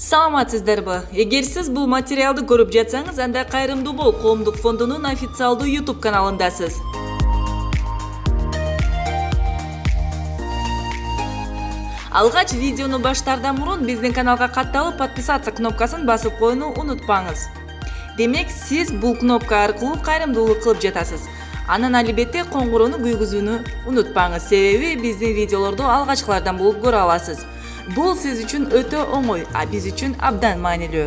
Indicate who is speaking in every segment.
Speaker 1: Саламатсыздарбы? Эгер сиз бул материалды көрүп жатсаңыз, анда Кайрымдуу бол коомдук фондунун официалдуу YouTube каналындасыз. Алгач видеону баштаардан мурун биздин каналга катталып, подписаться кнопкасын басып коюуну унутпаңыз. Демек, сиз бул кнопка аркылуу кайрымдуулук кылып жатасыз. Анан албетте коңгуроону күйгүзүүнү унутпаңыз, себеби биздин видеолорду алгачкылардан болуп көрө аласыз. Бул сиз үчүн өтө оңой, а биз үчүн абдан маанилүү.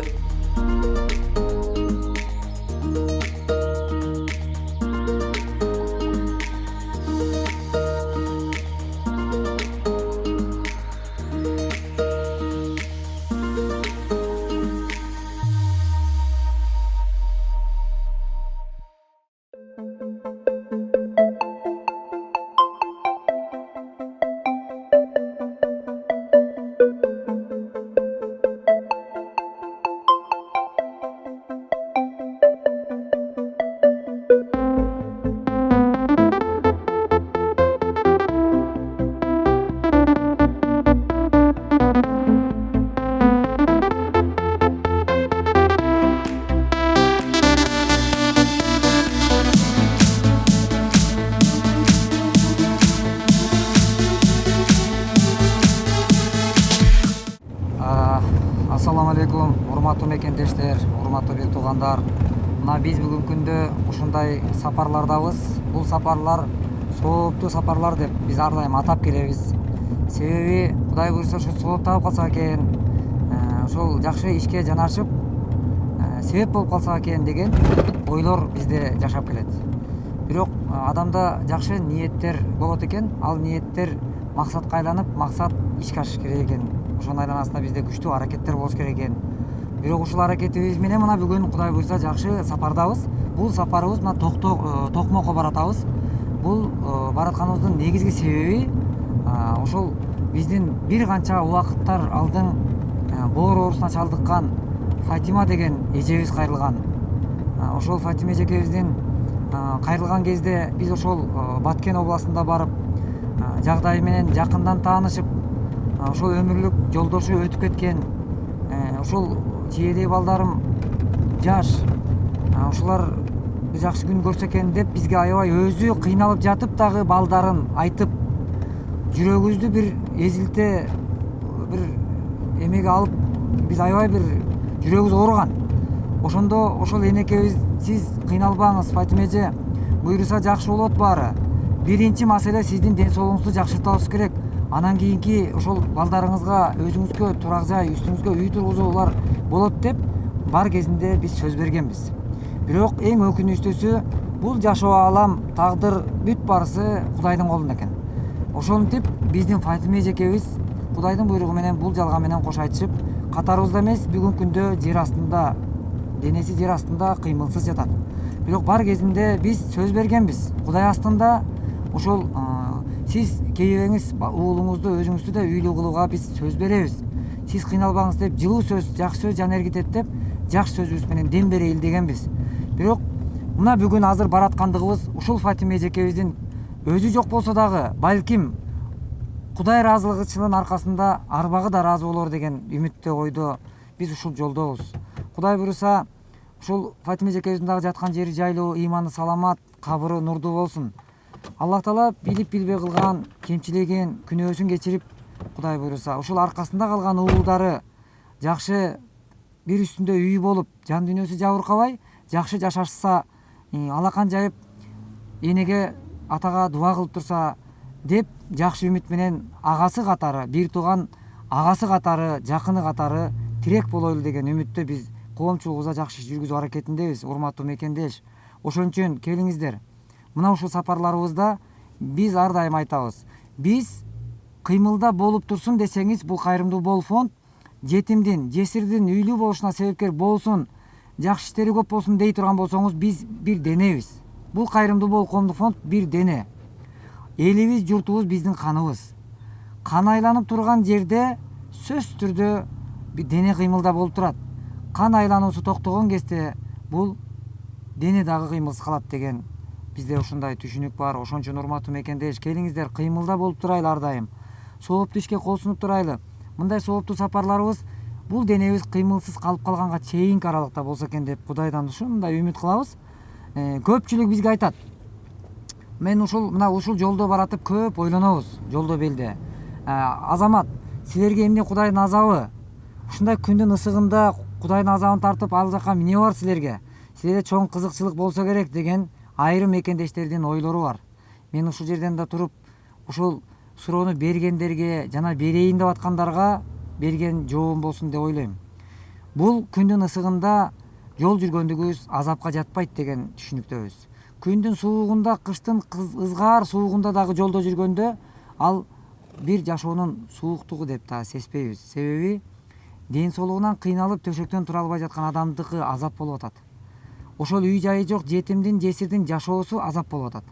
Speaker 2: Ассаламу алейкум, урматтуу мекендештер, урматтуу бир туугандар. Мына биз бүгүнкү күндө ушундай сапарлардабыз. Бул сапарлар сооптуу сапарлар деп биз ар дайым атап келебиз. Себеби Кудай буйрса ушу сооптап калсак экен, ошол жакшы ишке жанашып, себеп болуп калсак экен деген ойлор бизде жашап келет. Бирок адамда жакшы ниеттер болот экен, ал ниеттер максатка айланып, максат ишке ашыш керек экен. Ошонун айланасында бизде күчтүү аракеттер болуш керек экен. Бирок ушул аракетибиз менен мына бүгүн Кудай буйрса жакшы сапардабыз. Бул сапарыбыз мына Токмокко баратабыз. Бул баратканыбыздын негизги себеби ошол биздин бир канча убакыттар алдын боор оорусуна чалдыккан Фатима деген эжебиз кайрылган. Ошол Фатима эжекебиздин кайрылган кезде биз ошол Баткен областында барып, жагдайы менен жакындан таанышып, ошол өмүрлүк жолдошу өтүп кеткен, ошол чиедей балдарым жаш, ушулар жакшы күн көрсө экен деп бизге аябай өзү кыйналып жатып дагы балдарын айтып, жүрөгүбүздү бир эзилте бир эмеге алып, биз аябай бир жүрөгүбүз ооруган. Ошондо ошол энекебиз, сиз кыйналбаңыз Фатима эже, буйруса жакшы болот баары. Биринчи маселе сиздин ден соолугуңузду жакшыртабыз керек. Анан кийинки ошол балдарыңызга өзүңүзгө турак жай, үстүңүзгө үй тургузуулар болот деп бар кезинде биз сөз бергенбиз. Бирок эң өкүнүчтүүсү бул жашоо алам, тагдыр бүт баарысы Кудайдын колунда экен. Ошентип биздин Фатима эжекебиз Кудайдын буйругу менен бул жалга менен кош айтышып, катарыбызда эмес, бүгүнкү күндө жер астында, денеси жер астында кыймылсыз жатат. Бирок бар кезинде биз сөз бергенбиз. Кудай астында ошол сиз кейбеңиз уулуңузду, өзүңүздү да үйлүү кылууга биз сөз беребиз. Сиз кыйналбаңыз деп, жылуу сөз, жакшы сөз жан эргитет деп, жакшы сөзүбүз менен дем берейли дегенбиз. Бирок мына бүгүн азыр бараткандыгыбыз ушул Фатима эжекебиздин өзү жок болсо дагы, балким Кудай ыраазычылыгынын аркасында арбагы да ыраазы болор деген үмүттө ойдо биз ушул жолдобуз. Кудай буйруса ушул Фатима эжекебиздин дагы жаткан жери жайлуу, ыйманы саламат, кабыры нурдуу болсун. Аллах Таала билип билбей кылган кемчилигин, күнөөсүн кечирип, Кудай буйруса ушул аркасында калган уулдары жакшы бир үстүндө үй болуп, жан дүйнөсү жабыркабай, жакшы жашашса, алакан жайып энеге, атага дуа кылып турса деп жакшы үмүт менен агасы катары, бир тууган агасы катары, жакыны катары тирек болойлу деген үмүттө биз коомчулугубузда жакшы жүргүзүү аракетиндебиз, урматтуу мекендеш. Ошон үчүн келиңиздер. Мына ушул сапарларыбызда биз ар дайым айтабыз. Биз кыймылда болуп турсун десеңиз, бул Кайрымдуу бол фонд жетимдин, жесирдин үйлүү болушуна себепкер болсун, жакшы иштери көп болсун дей турган болсоңуз, биз бир денебиз. Бул Кайрымдуу бол коомдук фонд бир дене. Элибиз, журтубуз биздин каныбыз. Кан айланып турган жерде сөзсүз түрдө бир дене кыймылда болуп турат. Кан айлануусу токтогон кезде бул дене дагы кыймылсыз калат деген Бизде ушундай түшүнүк бар. Ошон үчүн урматтуу мекендеш, келиңиздер, кыймылда болуп турайлы ар дайым. Сооптуу ишке кол сунуп турайлы. Мындай сооптуу сапарларыбыз бул денебиз кыймылсыз калып калганга чейинки аралыкта болсо экен деп Кудайдан ушундай үмүт кылабыз. Көпчүлүк бизге айтат, мен ушул жолдо баратып көп ойлонобуз, жолдо белде. Азамат, силерге эмне Кудайдын азабы? Ушундай күндүн ысыгында Кудайдын азабын тартып ал жака эмне бар силерге? Силерде чоң кызыкчылык болсо керек деген айрым мекендештердин ойлору бар. Мен ушул жерден да туруп ушул суроону бергендерге жана берейин деп аткандарга берген жообум болсун деп ойлойм. Бул күндүн ысыгында жол жүргөндүгүбүз азапка жатпайт деген түшүнүктөбүз. Күндүн суугунда, кыштын ызгаар суугунда дагы жолдо жүргөндө ал бир жашоонун сууктугу деп да сезбейбиз. Себеби ден соолугунан кыйналып төшөктөн тура албай жаткан адамдыкы азап болуп атат. Ошол үй жайы жок жетимдин, жесирдин жашоосу азап болуп атат.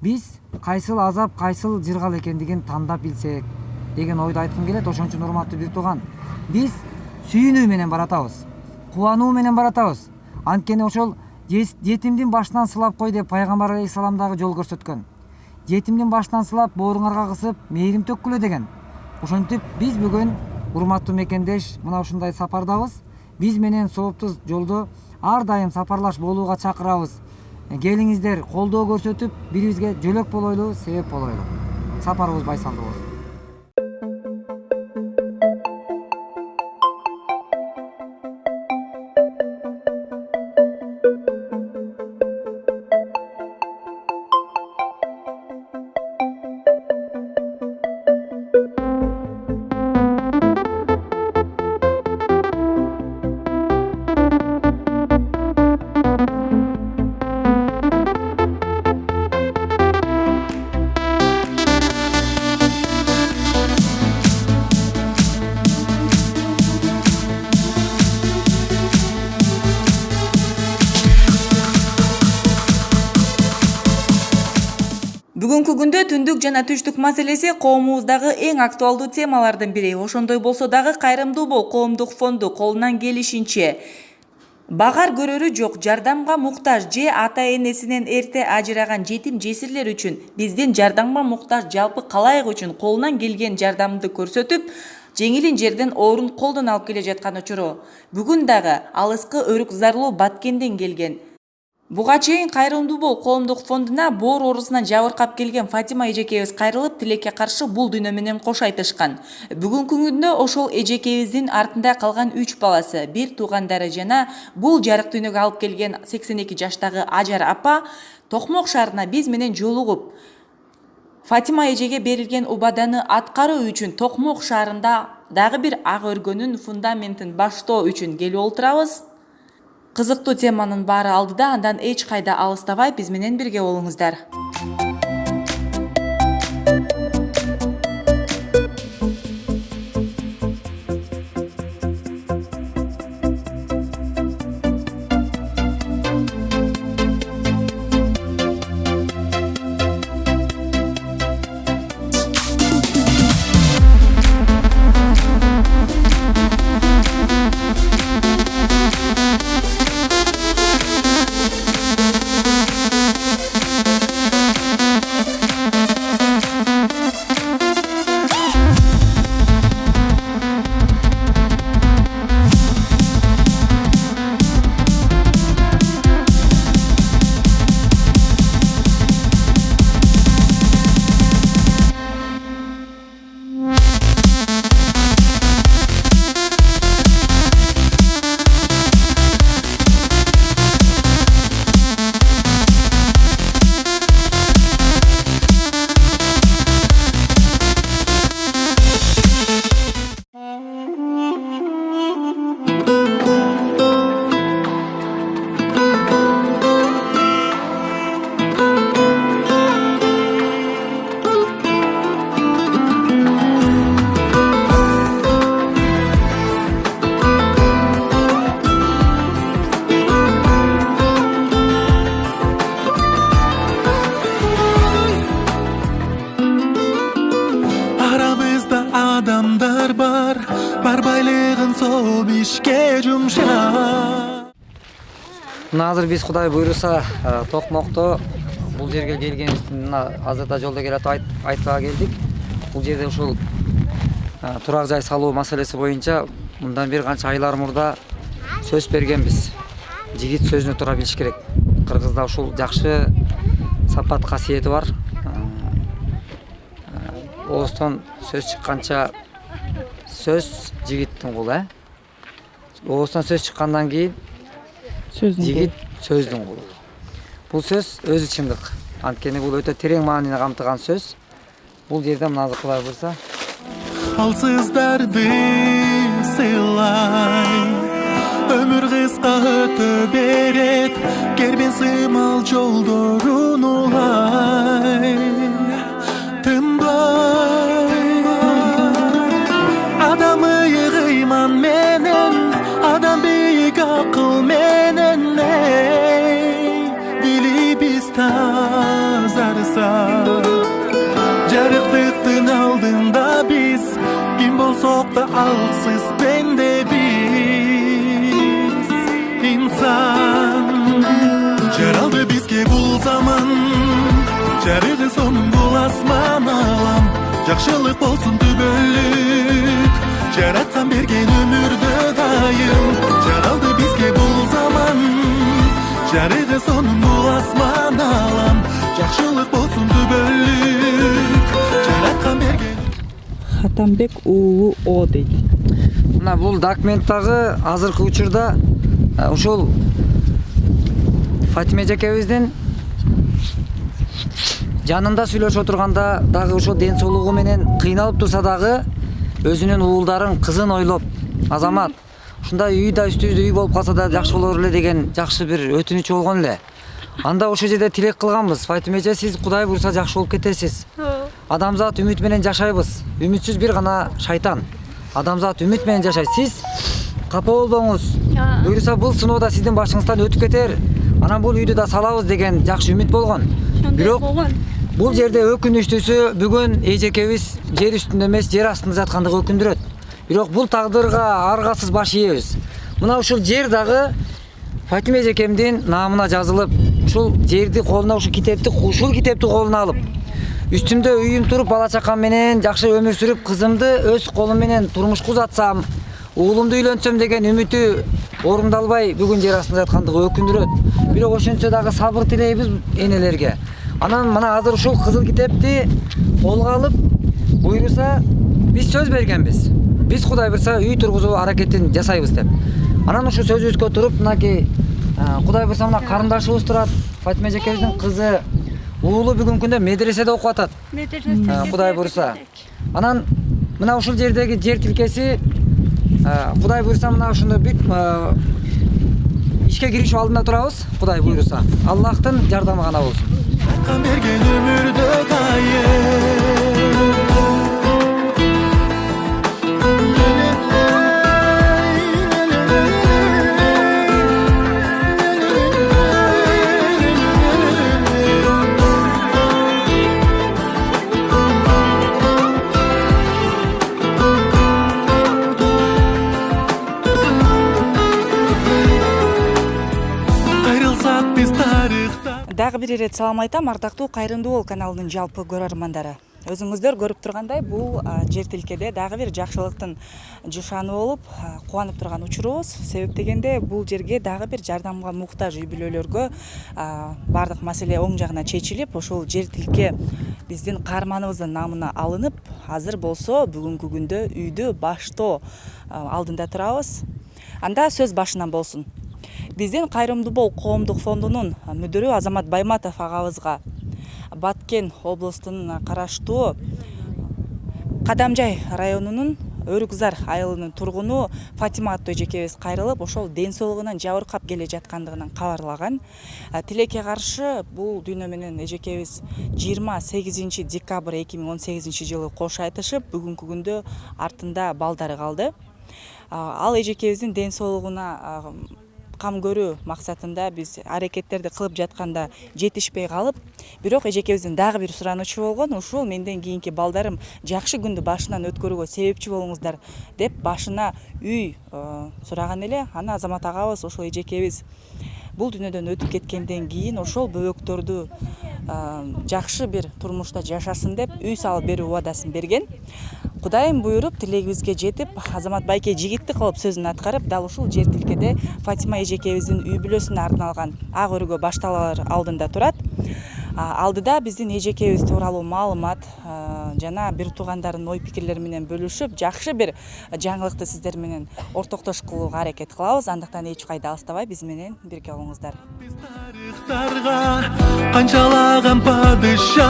Speaker 2: Биз кайсыл азап, кайсыл жыргал экендигин тандап билсек деген ойду айткым келет. Ошон үчүн урматтуу бир тууган, биз сүйүнүү менен баратабыз, кубануу менен баратабыз. Анткени ошол жетимдин башынан сылап кой деп пайгамбар алейхисалам дагы жол көрсөткөн. Жетимдин башынан сылап бооруңарга кысып мээрим төккүлө деген. Ошентип биз бүгүн урматтуу мекендеш мына ушундай сапардабыз. Биз менен сооптуз жолдо ар дайым сапарлаш болууга чакырабыз. Келиңиздер, колдоо көрсөтүп, бирибизге жөлөк болойлу, себеп болойлу. Сапарыбыз байсалдуу болсун.
Speaker 1: Бүгүнкү күндө түндүк жана түштүк маселеси коомубуздагы эң актуалдуу темалардын бири. Ошондой болсо дагы Кайрымдуу бол коомдук фонду колунан келишинче багар көрөрү жок, жардамга муктаж же ата-энесинен эрте ажыраган жетим жесирлер үчүн, биздин жардамга муктаж жалпы калайык үчүн колунан келген жардамды көрсөтүп, жеңилин жерден орун колдон алып келе жаткан учуру. Бүгүн дагы алыскы өрүк зарлуу Баткенден келген. Буга чейин Кайрымдуу бол коомдук фондуна боор оорусунан жабыркап келген Фатима эжекебиз кайрылып, тилекке каршы бул дүйнө менен кош айтышкан. Бүгүнкү күндө ошол эжекебиздин артында калган 3 баласы, бир туугандары жана бул жарык дүйнөгө алып келген 82 жаштагы Ажар апа Токмок шаарына биз менен жолугуп, Фатима эжеге берилген убаданы аткаруу үчүн Токмок шаарында дагы бир ак өргөнүн фундаментин баштоо үчүн келип олтурабыз. Кызыктуу теманын баары алдыда, андан эч кайда алыстабай биз менен бирге болуңуздар.
Speaker 2: Мына азыр биз Кудай буйруса Токмокто бул жерге келгенибиздин азырда жолдо келатып айтпага келдик. Бул жерде ушул турак жай салуу маселеси боюнча мындан бир канча айлар мурда сөз бергенбиз. Жигит сөзүнө тура билиш керек. Кыргызда ушул жакшы сапат касиети бар. Оостон сөз чыкканча сөз жигиттин кулу, Оостон сөз чыккандан кийин жигит сөздүн кулу. Бул сөз өзү чындык. Анткени бул өтө терең маанини камтыган сөз. Бул жерде мына Кудай буйрса
Speaker 3: Алсыздарды сыйлай, өмүр кыска өтө берет, кербен сыймал жолдорун улай. Тынбай адам ыйык ыйман менен, адам бийик акыл менен, дилибиз тазарса, жарыктыктын алдында биз ким болсок да алсыз пенде биз. Инсан жаралды бизге бул заман, жарыгы сонун бул асман алам, жакшылык болсун түбөлүк, жараткан берген өмүрдө дайым. Жаралды бизге бул заман, жарыгы сонун бул асман алам, жакшылык болсун түбөлүк, жараткан берген.
Speaker 4: Атамбек уулу О дейт.
Speaker 2: мына бул документтагы азыркы учурда ушул Фатима эжекебиздин жанында сүйлөшүп отурганда дагы ошол ден соолугу менен кыйналып турса дагы өзүнүн уулдарын, кызын ойлоп, азамат ушундай үй да үстүбүздө үй болуп калса да жакшы болор эле деген жакшы бир өтүнүч болгон эле. Анда ошол жерде тилек кылганбыз. Фатима эже, сиз Кудай буйрса жакшы болуп кетесиз. Адамзат үмүт менен жашайбыз. Үмүтсүз бир гана шайтан. Адамзат үмүт менен жашайт. Сиз капа болбоңуз. Буйрса бул сыноодо сиздин башыңыздан өтүп кетер. Анан бул үйдү да салабыз деген жакшы үмүт болгон. Бирок бул жерде өкүнүчтүүсү бүгүн эжекебиз жер үстүндө эмес, жер астында жаткандыгы өкүндүрөт. Бирок бул тагдырга аргасыз баш ийебиз. Мына ушул жер дагы Фатима эжекемдин наамына жазылып, ушул жерди колуна, ушул китепти колуна алып, үстүмдө үйүм туруп, бала чакам менен жакшы өмүр сүрүп, кызымды өз колум менен турмушка узатсам, уулумду үйлөнсөм деген үмүтү орундалбай бүгүн жер астында жаткандыгы өкүндүрөт. Бирок ошентсе дагы сабыр тилейбиз энелерге. Анан мына азыр ушул кызыл китепти колго алып, буйруса биз сөз бергенбиз. Биз Кудай буйрса үй тургузуу аракетин жасайбыз деп. Анан ушул сөзүбүзгө туруп, мынакей Кудай буйрса мына карындашыбыз турат, Фатима эжекебиздин кызы, уулу бүгүнкү күндө медреседе окуп атат. Кудай буйрса. Анан мына ушул жердеги жер тилкеси Кудай буйрса мына ушуну бүт ишке киришүү алдында турабыз. Кудай буйруса. Аллахтын жардамы гана болсун.
Speaker 3: Берген өмүрдө дайым.
Speaker 4: Дагы бир ирет салам айтам, ардактуу Кайрымдуу Ол каналынын жалпы көрөрмандары. Өзүңүздөр көрүп тургандай, бул жер тилкеде дагы бир жакшылыктын жушаны болуп, кубанып турган учурубуз. Себеп дегенде бул жерге дагы бир жардамга муктаж үй бүлөлөргө бардык маселе оң жагына чечилип, ошол жер тилке биздин каарманыбыздын намына алынып, азыр болсо бүгүнкү күндө үйдү баштоо алдында турабыз. Анда сөз башынан болсун. Биздин Кайрымдуу Бол коомдук фондунун мүдүрү Азамат Байматов агабызга Баткен областынын караштуу Кадамжай районунун Өрүкзар айылынын тургуну Фатима аттуу эжекебиз кайрылып, ошол ден соолугунан жабыркап келе жаткандыгынан кабарлаган. Тилекке каршы бул дүйнө менен эжекебиз 28 декабрь 2018 жылы кош айтышып, бүгүнкү күндө артында балдары калды. Ал эжекебиздин ден соолугуна кам көрүү максатында биз аракеттерди кылып жатканда жетишпей калып, бирок эжекебиздин дагы бир суранычы болгон, ушул менден кийинки балдарым жакшы күндү башынан өткөрүүгө себепчи болуңуздар деп башына үй сураган эле. Аны Азамат агабыз ошол эжекебиз бул дүйнөдөн өтүп кеткенден кийин ошол бөбөктөрдү жакшы бир турмушта жашасын деп үй салып берүү убадасын берген. Кудайым буйруп тилегибизге жетип, Азамат байке жигитти кылып сөзүн аткарып, дал ушул жер тилкеде Фатима эжекебиздин үй бүлөсүнө арналган ак өргө башталар алдында турат. Алдыда биздин эжекебиз тууралуу маалымат жана бир туугандардын ой пикирлери менен бөлүшүп, жакшы бир жаңылыкты сиздер менен ортоктошкууга аракет кылабыз. Андыктан эч кайда алыстабай биз менен бирге болуңуздар.
Speaker 3: Тарихтарга канчалаган падыша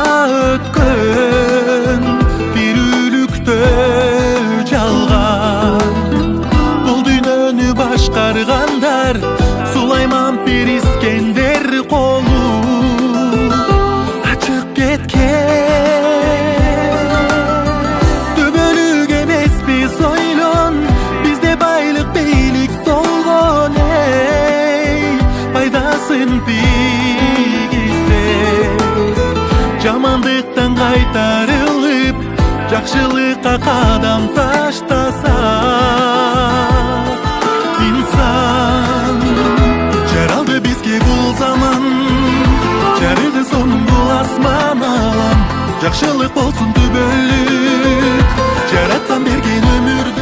Speaker 3: өткөн, бирүүлүктө жалган. Бул дүйнөнү башкаргандар Сулайман Пир Искендер колу ачык кеткен. Төбөлүк эмеспиз ойлон, бизде байлык бийлик толгон, пайдасын тийгизсе, жамандыктан кайтарылып, жакшылыкка кадам таштаса, инсан жаралды бизге бул заман, жарыгы сонун бул асман алам, жакшылык болсун түбөлүк, жараткан берген өмүрдө.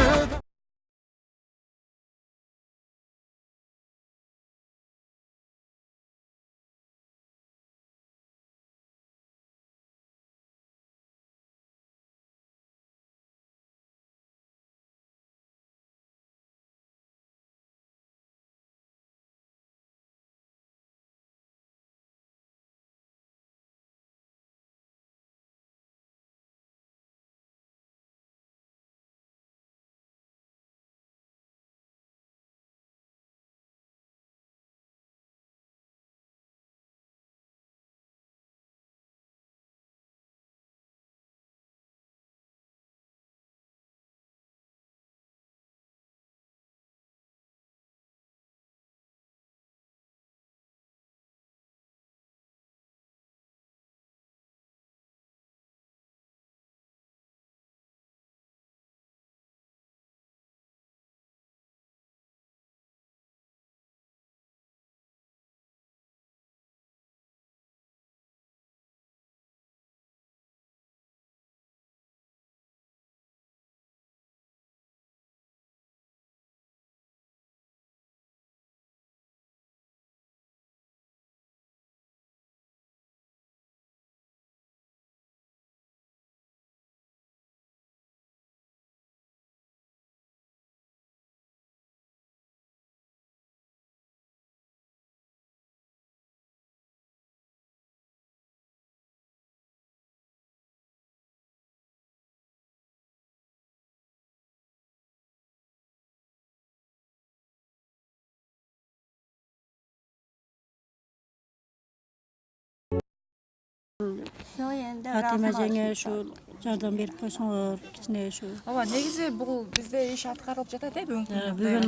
Speaker 5: Фатима жеңе ушул жардам берип койсоңор, кичине ушу.
Speaker 4: Ооба, негизи бул бизде иш аткарылып жатат, бүгүнкү
Speaker 5: Бүгүн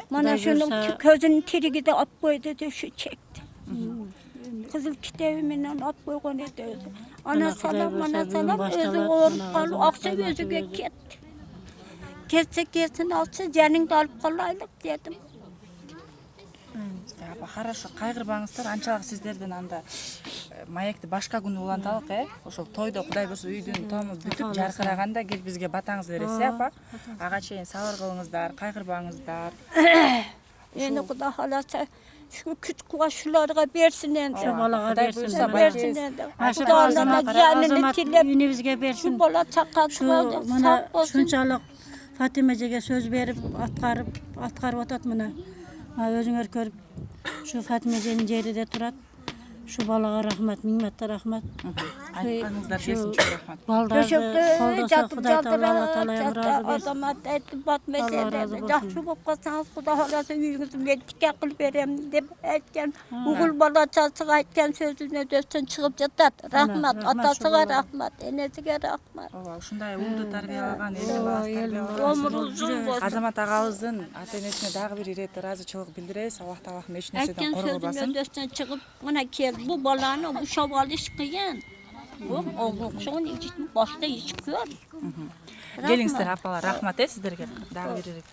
Speaker 6: Mana şunun közünün tirigi de at koydu da şu çekti. Kızıl kitevi menen at koygan edi özü. Ana salam, özü oğurup kalı, aksa özüge ketti. Ketse ketsin alsa, canını da alıp kalaylık dedim.
Speaker 4: Хорошо, кайгырбаңыздар, анчалык сиздердин анда маекти башка күнү уланталык, ошол тойдо Кудай буйрса үйдүн тому бүтүп жаркыраганда келип бизге батаңыз бересиз, апа. Ага чейин сабыр кылыңыздар, кайгырбаңыздар.
Speaker 6: Eni Kuda halasa şu küçük kuvaşlarga bersin endi.
Speaker 5: Şu balaga bersin.
Speaker 6: Bersin endi.
Speaker 5: Azamat
Speaker 6: Canını tilep
Speaker 5: uyunibizge bersin.
Speaker 6: şu bala çakatı sağ olsun.
Speaker 5: Şunçalık Fatime jege söz berip atkарып атат мына. Өзүңөр көрүп, şu Fatime jenин жериде турат. Şu балага рахмат, миңнатта рахмат.
Speaker 4: Айтканыңыздар келсин, чоң рахмат.
Speaker 6: Köşekte
Speaker 5: Колдосо Кудай Таала Алла Таала разы болсун.
Speaker 6: Azamat aytып batmasalar. Жақсы болып қалсаңыз Құда қаласа үйіңізді мен тіке қылып беремін деп айтқан. Угул бала чалсыға айтқан сөзіне дөстен шығып жатады. Рахмат, атасыға рахмат, енесіге рахмат.
Speaker 4: Ооба, ушундай уулду тарбиялаган элди баласы. Азамат агабыздын ата-энесине дагы бир ирет ыраазычылык билдиребиз. Аллах Таала эч нерседен коргобасын.
Speaker 6: Айтқан сөзіне дөстен шығып, мына кел, bu balаны uşab alış kıyın. Bu oğlukşuğun içini başta iç kör.
Speaker 4: Келиңиздер апалар, рахмат сиздерге. Дагы бир ирет.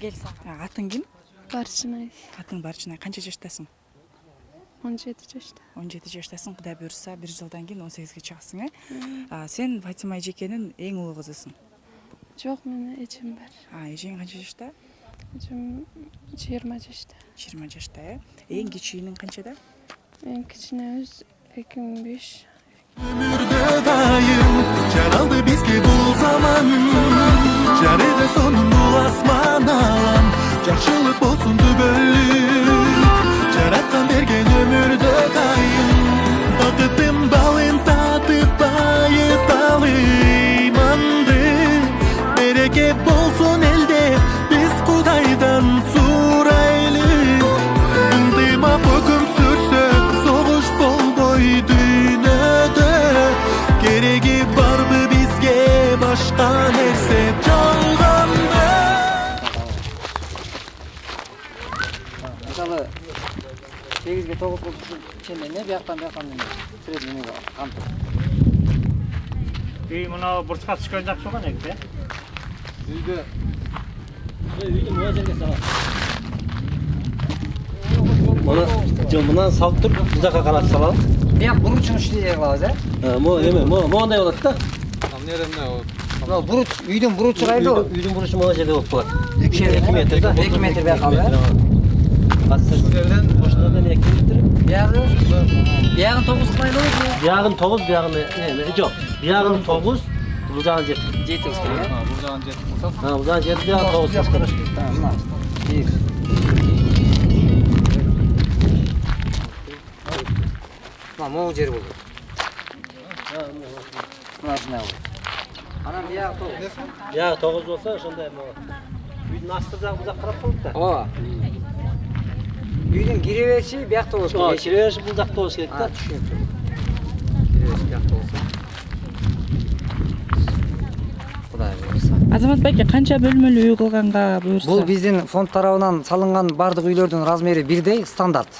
Speaker 4: Кел сага. Атың ким?
Speaker 7: Барчынай.
Speaker 4: Атың Барчынай. Канча жаштасың?
Speaker 7: 17 жашта.
Speaker 4: 17 жаштасың, Кудай буйрса 1 жылдан кийин 18ге чыгасың, Сен Фатима эжекенин эң улуу кызысың.
Speaker 7: Жок, менин эжем бар.
Speaker 4: Эжең канча жашта?
Speaker 7: Эжем 20 жашта.
Speaker 4: 20 жашта, Эң кичүүнүң канчада?
Speaker 7: Эң кичинебиз 2005.
Speaker 3: Ömürde dayım Çaraldı bizge bu zaman Çarede sonunu asman alam Жақшылық болсын түбөлүк Жараткан берген ömürde dayım Бақыттың балын татып байыталым анды Береке болсын элде Biz Kudaydan сурайлы Ынтымақ өкім сүрсө Соғыш болбой дүйнөдө Кереги барбы бизге башка нерсе жалганда
Speaker 2: Мисалы 8-ге 9 болуп ишенде эмне бияктан среднийге камтып.
Speaker 8: Үй мына бурчка түшкөн жакшы болгон экен.
Speaker 9: Үйдүн мына жерге салат. Мына салып туруп, бул жака карап салалы.
Speaker 2: Бияк буручун иштей кылабыз,
Speaker 9: Моундай болот да.
Speaker 2: Буруч, үйдүн буручу кайда?
Speaker 9: Үйдүн буручу мына жерде болуп калат.
Speaker 2: 2 метр да. 2 метр бияк калды.
Speaker 9: Ошолордон 2 метр.
Speaker 2: Биягын 9 кылайлы болот.
Speaker 9: Биягын 9, биягын жок. Биягын 9, бул жагын 7.
Speaker 2: 7 керек.
Speaker 9: Бул жагын 7 болсо. Бул жагын 7, биягын 9 керек.
Speaker 2: Мына 1. Могу жер болду. Мына ушундай болду. Анан биягы 9.
Speaker 9: Биягы 9 болсо, ошондой үйдүн асты жагы бул жакка карап калат да.
Speaker 2: Ооба. Үйдүн кире бериши биякта болуш керек.
Speaker 9: Кире бериши бул жакта болуш керек да.
Speaker 2: Түшүнүктүү. Кире бериши биякта болсо. Кудай буйрса.
Speaker 4: Азамат байке, канча бөлмөлүү үй кылганга буйрса?
Speaker 2: Бул биздин фонд тарабынан салынган бардык үйлөрдүн размери бирдей, стандарт.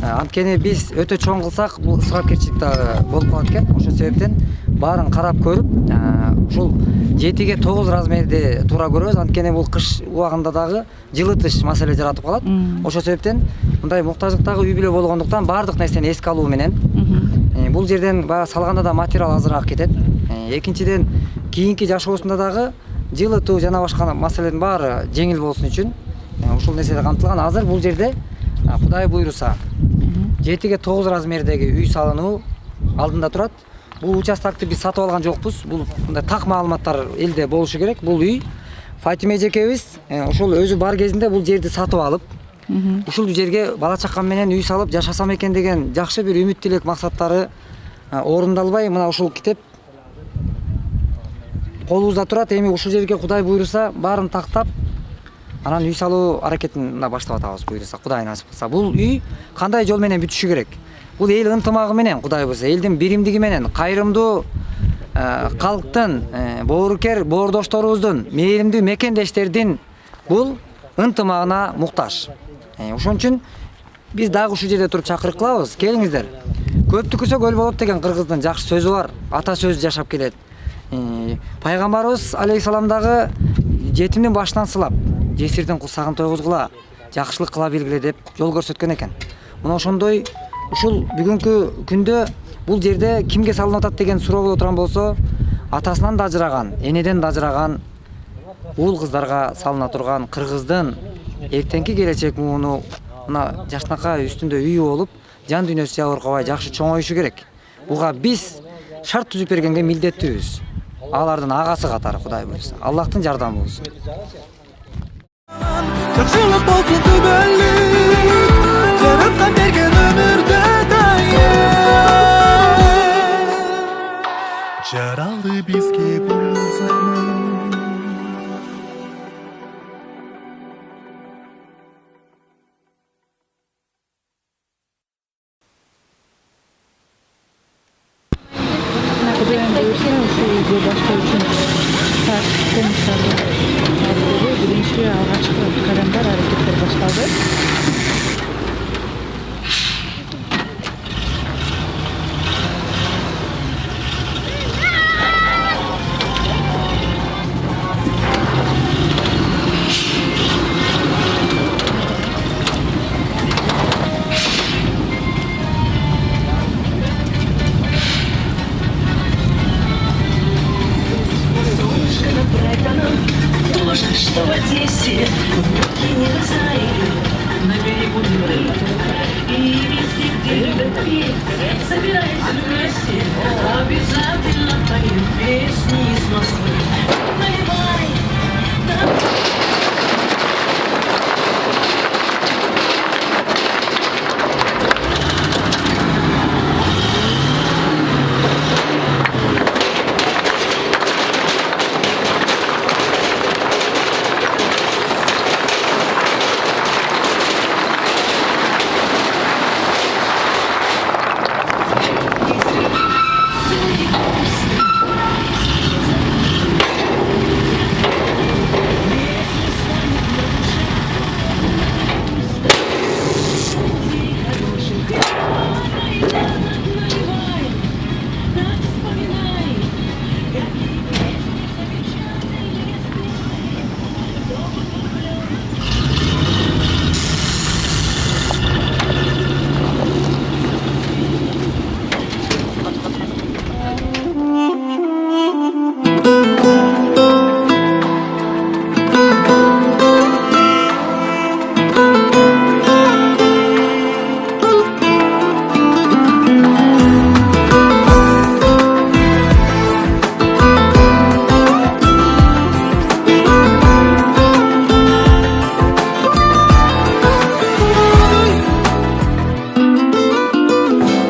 Speaker 2: Анткени биз өтө чоң кылсак, бул ысырапкерчилик дагы болуп калат экен. Ошол себептен баарын карап көрүп, ушул 7-ге 9 размерде туура көрөбүз. Анткени бул кыш убагында дагы жылытыш маселе жаратып калат. Ошол себептен мындай муктаждыктагы үй бүлө болгондуктан баардык нерсени эске алуу менен бул жерден баягы салганда да материал азыраак кетет. Экинчиден кийинки жашоосунда дагы жылытуу жана башка маселенин баары жеңил болсун үчүн ушул нерселер камтылган. Азыр бул жерде Кудай буйруса 7-ге 9 размердеги үй салынуу алдында турат. Бул участокты биз сатып алган жокпуз. Бул мындай так маалыматтар элде болушу керек. Бул үй Фатима эжекебиз ошол өзү бар кезинде бул жерди сатып алып, ушул жерге бала чакам менен үй салып жашасам экен деген жакшы бир үмүт тилек максаттары орундалбай, мына ушул китеп колубузда турат. Эми ушул жерге Кудай буйруса баарын тактап, анан үй салуу аракетин баштап атабыз буйруса, Кудай насип кылса. Бул үй кандай жол менен бүтүшү керек? Бул эл ынтымагы менен, Кудай буйруса, элдин биримдиги менен, кайрымдуу калктын, боорукер боордошторубуздун, мээримдүү мекендештердин бул ынтымагына муктаж. Ошон үчүн биз дагы ушул жерде туруп чакырык кылабыз. Келиңиздер. Көптүкүсө көл болот деген кыргыздын жакшы сөзү бар. Ата сөзү жашап келет. Пайгамбарыбыз алейхисалам дагы жетимдин башынан сылап, жесирдин курсагын тойгузгула, жакшылык кыла билгиле деп жол көрсөткөн экен. Мына ошондой ушул бүгүнкү күндө бул жерде кимге салынып атат деген суроо боло турган болсо, атасынан да ажыраган, энеден да ажыраган уул кыздарга салына турган кыргыздын эртеңки келечек мууну мына жашнакай үстүндө үйү болуп, жан дүйнөсү жабыркабай жакшы чоңоюшу керек. Буга биз шарт түзүп бергенге милдеттүүбүз. Алардын агасы катары, Кудай буйруса. Аллахтын жардамы болсун.
Speaker 3: Жақшылық болсын түбөлүк Жараткан берген өмүрдө дайым Жаралды бизге бул заман
Speaker 4: биринчи алгачкы кадамдар, аракеттер башталды.
Speaker 10: что в Одессе не знаю, на берегу Днепра. И везде, где любят петь, собираются вместе, обязательно поют песни из Москвы. Наливай,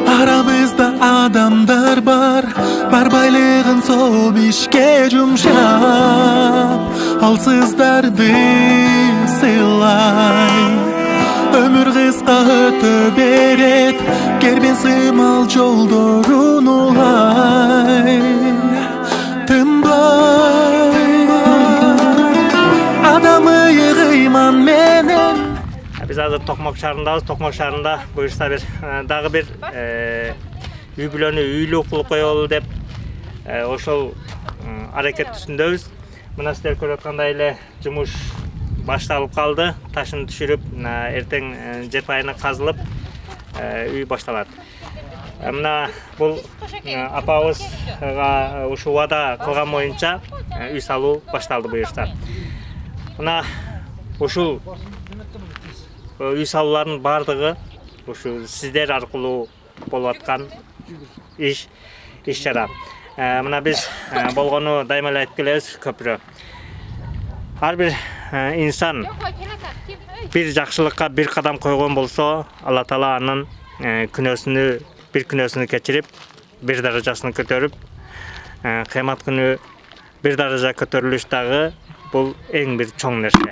Speaker 3: Aramızda adamlar var baylığın soğuk işke cumşap Alsızlardı sılay Ömür kısa ötüp eret Gerbin sığmal joldorun ulay Tınbay Adamı yığıyman menen
Speaker 8: Biz hazır Tokmak şahrındayız. Tokmak şahrında buyursa bir dağı bir үй бүлөнү үйлүү кылып коелу деп ошол аракет үстүндөбүз. Мына сиздер көрүп аткандай эле жумуш башталып калды. Ташын түшүрүп, эртең жер казылып үй башталат. Мына бул апабызга ушу убада кылган боюнча үй салуу башталды буюрса. Мына ушул үй салуулардын бардыгы ушу сиздер аркылуу болуп аткан иш чара. Мына биз болгону дайыма эле айтып келебиз көпүрө. Ар бир инсан бир жакшылыкка бир кадам койгон болсо, Алла Таала анын бир күнөөсүнү кечирип, бир даражасын көтөрүп, кыямат күнү бир даража көтөрүлүш дагы бул эң бир чоң нерсе.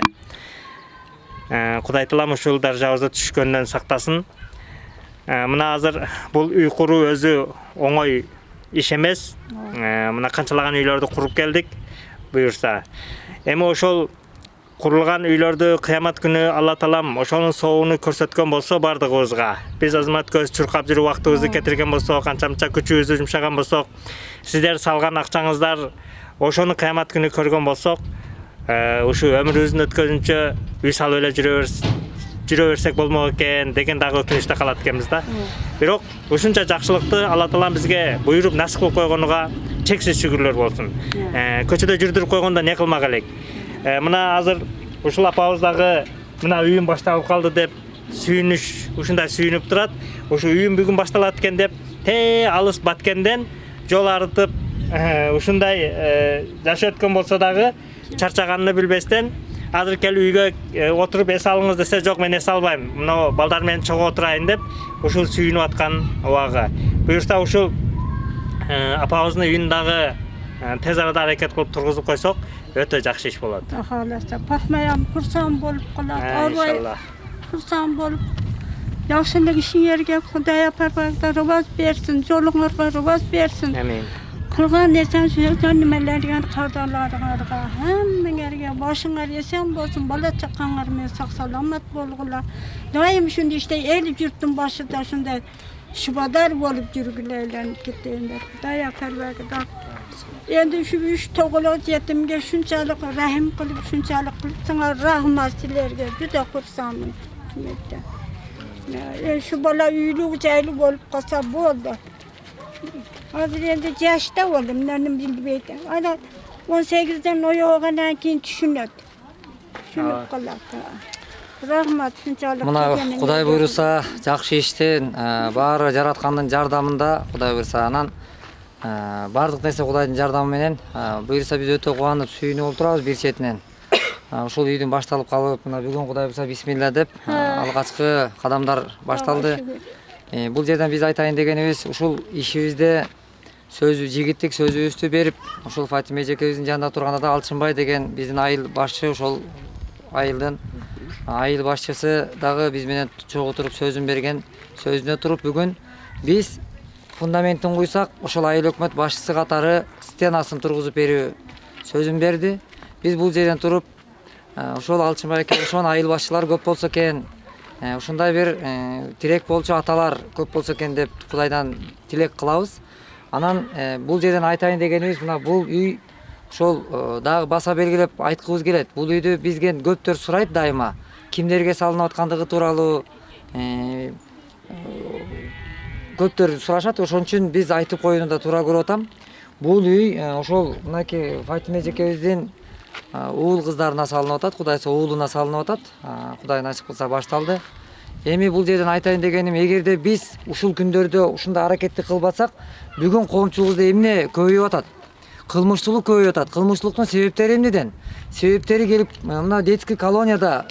Speaker 8: Кудай Таалам ушул даражабызды түшкөндөн сактасын. Мына азыр бул үй куруу өзү оңой иш эмес. Мына канчалаган үйлөрдү куруп келдик буюрса. Эми ошол курулган үйлөрдү кыямат күнү Алла Таалам ошонун соогуну көрсөткөн болсо бардыгыбызга, биз азамат көз чуркап жүрүп убактыбызды кетирген болсок, канча-канча күчүбүздү жумшаган болсок, сиздер салган акчаңыздар ошону кыямат күнү көргөн болсок, ушу өмүрүбүздүн өткөнүнчө үй салып эле жүрө берсек болмок экен деген дагы өкүнүчтө калат экенбиз да. Бирок ушунча жакшылыкты Алла Таалам бизге буйруп насип кылып койгонуга чексиз шүгүрлөр болсун. Көчөдө жүрдүрүп койгондо не кылмак элек. Мына азыр ушул апабыз дагы мына үйүм башталып калды деп ушундай сүйүнүп турат. Ушу үйүм бүгүн башталат экен деп алыс Баткенден жол арытып ушундай жашоо өткөн болсо дагы чарчаганын билбестен азыр келип үйгө отуруп эс алыңыз десе, жок мен эс албайм, мына балдар менен чогуу отурайын деп ушул сүйүнүп аткан убагы. Буюрса ушул апабыздын үйүн дагы тез арада аракет кылып тургузуп койсок, өтө жакшы иш болот.
Speaker 6: Ахаласа, пахмаям, курсам болуп калат.
Speaker 8: Иншалла.
Speaker 6: Курсам болуп. Жакшылык ишиңерге Кудай апарбагда рыбаз берсин, жолуңарга рыбаз берсин.
Speaker 8: Амин.
Speaker 6: Кылган эсен сөздөн немелерген кардарларыңарга, хаммеңерге башыңар эсен болсун, бала чакаңар менен сак саламат болгула. Дайым ушундай иште эл журттун башында ушундай шубадар болуп жүргүлө айланып кетейиндер. Кудай апарбагда. Endi şu 3 toğulak yetimge şunçalık rahim kılıp şunçalık kılıp sana rahmat silerge juda kursamın. Şu bala üylük caylı olup kalsa boldu. Hazır endi yaşta oldum, benim bilbeydim. Ana 18'den oyog'andan keyin tushunadi. Tushunib qoladi. Rahmat shunchalik.
Speaker 2: Мына Кудай буйруса жакшы иштен баары жараткандын жардамында, Кудай буйруса анан баардык нерсе Кудайдын жардамы менен буйруса биз өтө кубанып сүйүнүп отурабыз бир четинен. Ушул үйдүн башталып калып, мына бүгүн Кудай буйруса бисмилла деп алгачкы кадамдар башталды. Бул жерден биз айтайын дегенибиз, ушул ишибизде сөзү жигиттик сөзүбүздү берип, ушул Фатима эжекебиздин жанында турганда да Алчынбай деген биздин айыл башчы, ошол айылдын айыл башчысы дагы биз менен чогуу туруп сөзүн берген, сөзүнө туруп бүгүн биз фундаментин куйсак, ошол айыл өкмөт башчысы катары стенасын тургузуп берүү сөзүн берди. Биз бул жерден туруп ошол Алчынбай эке ошон айыл башчылар көп болсо экен, ушундай бир тирек болчу аталар көп болсо экен деп Кудайдан тилек кылабыз. Анан бул жерден айтайын дегенибиз, мына бул үй ошол дагы баса белгилеп айткыбыз келет. Бул үйдү бизген көптөр сурайт дайыма. Кимдерге салынып аткандыгы тууралуу көптөр сурашат. Ошон үчүн биз айтып коюуну да туура көрүп атам. Бул үй ошол мынакей Фатима эжекебиздин уул кыздарына салынып атат, Кудайса уулуна салынып атат. Кудай насип кылса башталды. Эми бул жерден айтайын дегеним, эгерде биз ушул күндөрдө ушундай аракетти кылбасак, бүгүн коомчулугубузда эмне көбөйүп атат? Кылмыштуулук көбөйүп атат. Кылмыштуулуктун себептери эмнеден? Себептери келип, мына детский колонияда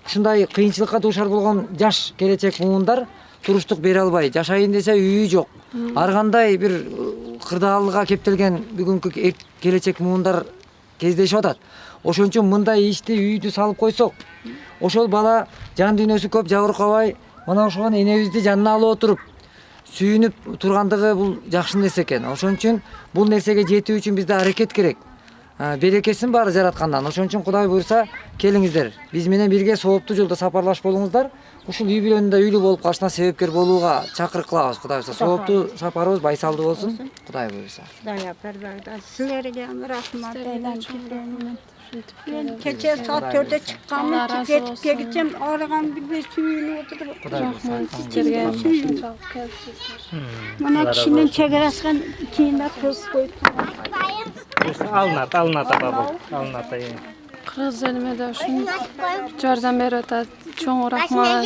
Speaker 2: ушундай кыйынчылыкка дуушар болгон жаш келечек муундар туруштук бере албай, жашайын десе үйү жок. Ар кандай бир кырдаалга кептелген бүгүнкү келечек муундар кездешип атат. Ошон үчүн мындай ишти үйдү салып койсок, ошол бала жан дүйнөсү көп жабыркабай, мына ошол энебизди жанына алып отуруп сүйүнүп тургандыгы бул жакшы нерсе экен. Ошон үчүн бул нерсеге жетүү үчүн бизде аракет керек. Берекесин баары жараткандан. Ошон үчүн Кудай буйруса, келиңиздер. Биз менен бирге сооптуу жолдо сапарлаш болуңуздар. Ушул үй бүлөнүндө үйлүү болуп калышына себепкер болууга чакырык кылабыз. Кудай буйруса, сооптуу сапарыбыз байсалдуу болсун. Кудай буйруса.
Speaker 6: Кудайга парбарда. Силерге рахмат эйлен. Ben keçe saat 4'te çıkkamın ketip geleceğim. Aragan bir suyunu oturup. Bana kişinin çekeraskan kiyinde kız koyup.
Speaker 8: Alınat baba bu. Alınat.
Speaker 7: Kırgız elime de şunu jardam berip atat. Çoğun rahmat.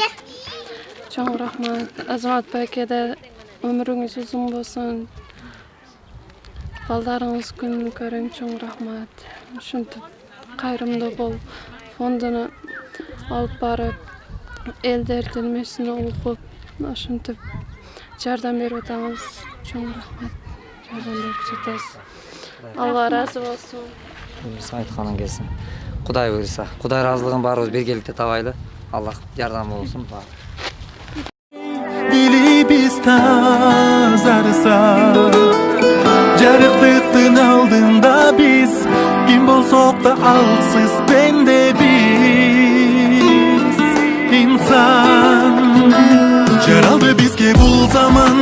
Speaker 7: Çoğun rahmat. Azamat Bey'e de ömrünüz uzun bolsun. Baldarыңыз күн көрөң, çoğun rahmat. Şuntu kayrımda bol fondunu alıp barıp el derdilmesini okup şuntu jardam berip atamiz. Çoğun rahmat. Jardam berip жатасыз. Allah razı olsun.
Speaker 2: Буйруса айтканың келсин. Кудай буйруса. Кудай разылыгын баарыбыз биргеликте табайлы. Аллах жардам болсун.
Speaker 3: Dilimiz тазарса, жарыктыктын алдында биз ким болсок да алсыз бенде биз инсан. Жаралды бизге бул заман,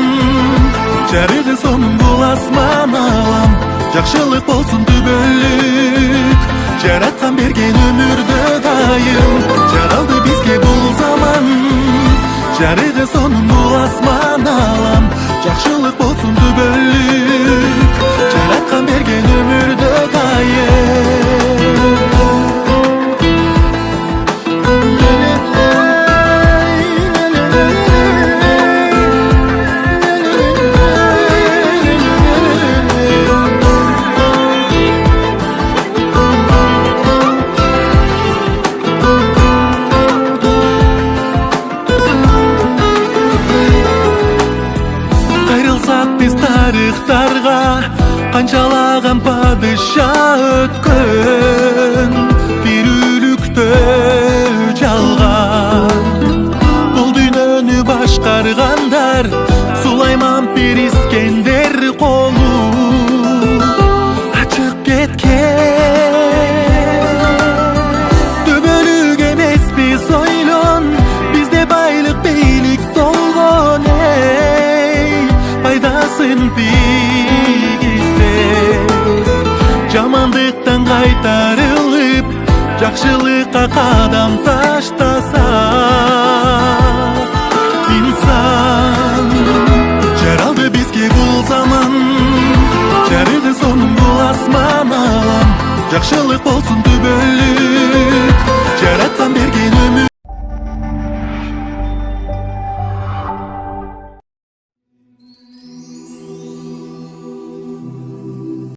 Speaker 3: жарыгы сонун бул асман алам. Жакшылык болсун түбөлүк, жараткан берген өмүрдө дайым. Жаралды бизге бул заман, жарыгы сонун бул асман алам. Жакшылык болсун түбөлүк, жараткан берген өмүрдө дайым. Тарыхтарга канчалаган падыша өткөн, бир үлүктө жалган. Бул дүйнөнү башкаргандар Сулайман бир Искендер колу ачык кеткен. Төбөлүк эмеспиз ойлон, бизде байлык бийлик толгон. Пайдасын тийгизсе, жамандыктан кайтарылып, жакшылыкка кадам таштаса инсан. Жаралды бизге бул заман, жарыгы сонун бул асман алам. жакшылык болсун түбөлүк